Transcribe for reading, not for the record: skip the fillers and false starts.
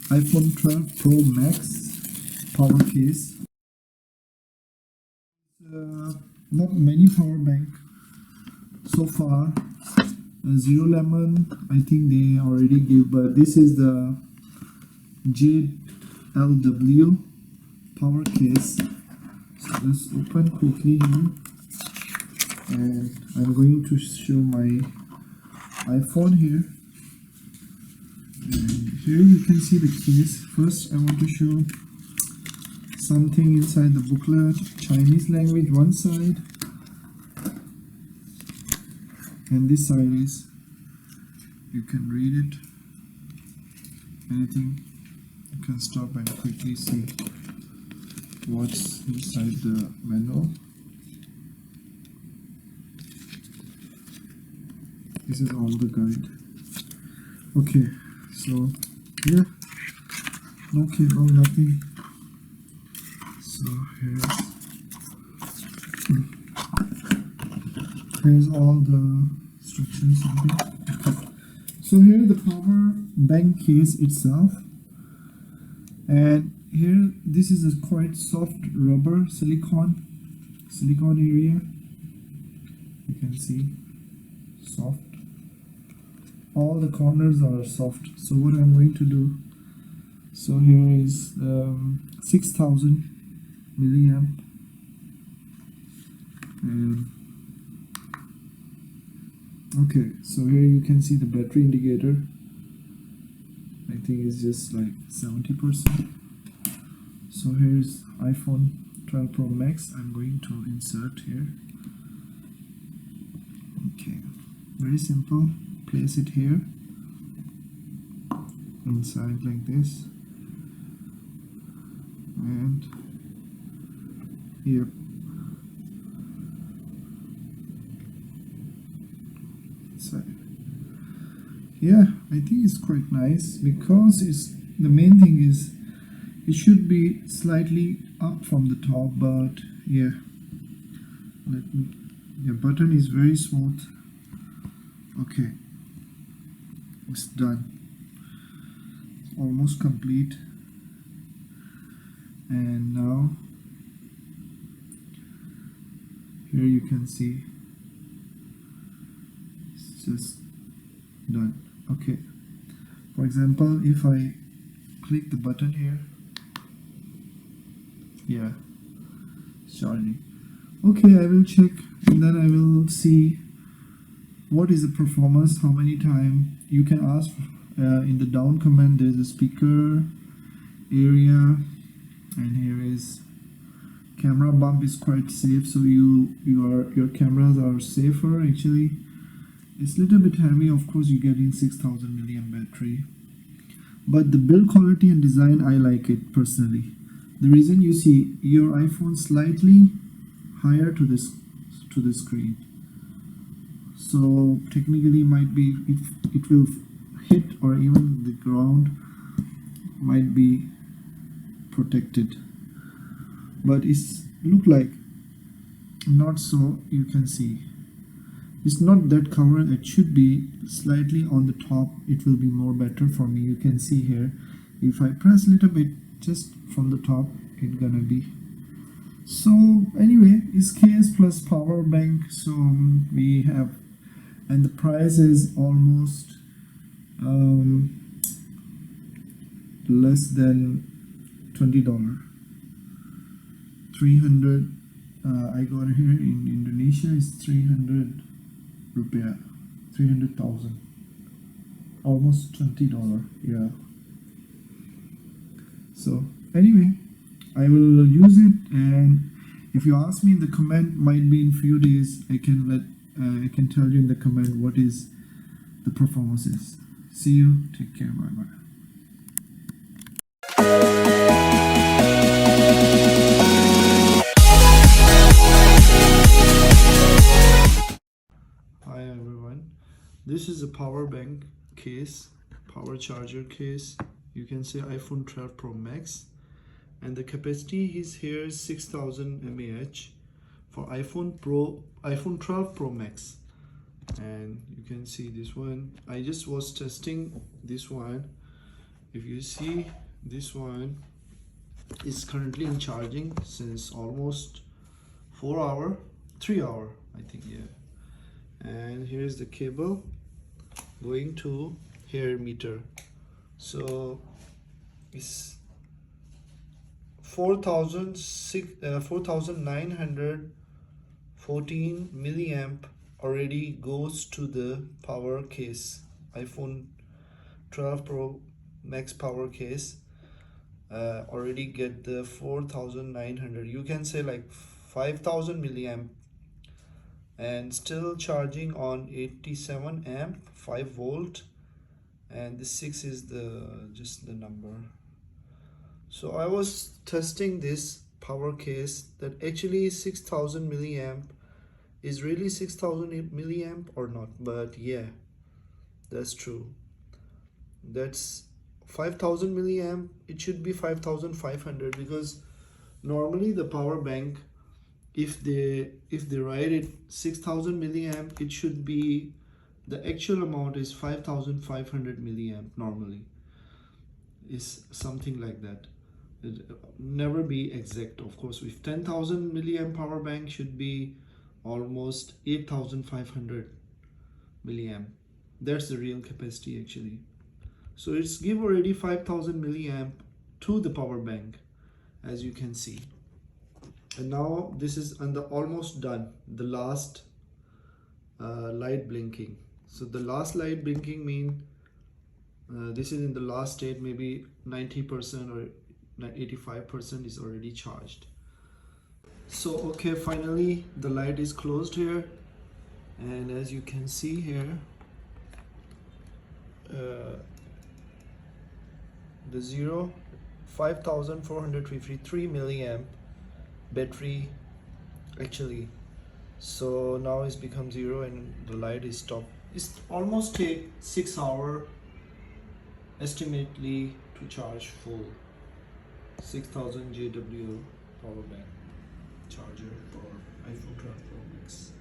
iPhone 12 Pro Max power case. Not many power bank so far. Zero Lemon, I think they already give, but this is the JLW power case. So let's open quickly here, and I'm going to show my iPhone here. And here you can see the case. First I want to show something inside the booklet. Chinese language one side, and this side is, you can read it, anything. You can stop and quickly see what's inside the manual. This is all the guide. Okay, so yeah, no cable, nothing. So here's all the instructions. Okay. So here the power bank case itself, and here this is a quite soft rubber silicone area. You can see soft. All the corners are soft. So what I'm going to do, so here is 6000 milliamp, and okay, so here you can see the battery indicator. I think it's just like 70%. So here's iPhone 12 Pro Max. I'm going to insert here. Okay, very simple. Place it here inside like this, and here inside. Yeah, I think it's quite nice, because it's, the main thing is it should be slightly up from the top, but yeah, the button is very smooth. Okay, it's done, almost complete. And now here you can see it's just done. Okay, for example, if I click the button here, yeah, charging. Okay, I will check, and then I will see what is the performance, how many times. You can ask in the down comment. There's a speaker area, and here is camera bump is quite safe, so your cameras are safer. Actually, it's a little bit heavy. Of course, you're getting 6000 milliamp battery, but the build quality and design, I like it personally. The reason, you see your iPhone slightly higher to the screen, so technically might be, if it will hit, or even the ground might be protected, but it's look like not so. You can see it's not that covered. It should be slightly on the top. It will be more better for me. You can see here, if I press a little bit just from the top, it's gonna be. So anyway, it's case plus power bank. So we have, and the price is almost less than $20. 300. I got here in Indonesia is 300 rupiah, 300,000, almost $20. Yeah. So anyway, I will use it, and if you ask me in the comment, might be in few days, I can tell you in the comment what is the performance is. See you. Take care. Bye bye. Hi everyone. This is a power bank case, power charger case. You can say iPhone 12 Pro Max, and the capacity is here 6000 mAh for iPhone 12 Pro Max. And you can see this one, I just was testing this one. if you see, this one is currently in charging since almost 3 hour I think, yeah. And here's the cable going to here meter. So it's 4914 milliamp already goes to the power case, iPhone 12 Pro Max power case. Already get the 4900, you can say like 5000 milliamp, and still charging on 87 amp 5 volt, and the 6 is the just the number. So I was testing this power case that actually 6000 milliamp is really 6000 milliamp or not, but yeah, that's true. That's 5000 milliamp, it should be 5500, because normally the power bank, if they write it 6000 milliamp, it should be, the actual amount is 5500 milliamp. Normally is something like that. It never be exact, of course. With 10,000 milliamp power bank should be almost 8500 milliamp. That's the real capacity actually. So it's give already 5000 milliamp to the power bank, as you can see. And now this is almost done, the last light blinking. So the last light blinking mean this is in the last state, maybe 90% or 85% is already charged. So okay, finally the light is closed here, and as you can see here, the 5453 milliamp battery actually. So now it's become 0 and the light is stopped. It's almost take 6 hours estimately to charge full 6000 JW power bank charger for iPhone 12 Pro Max.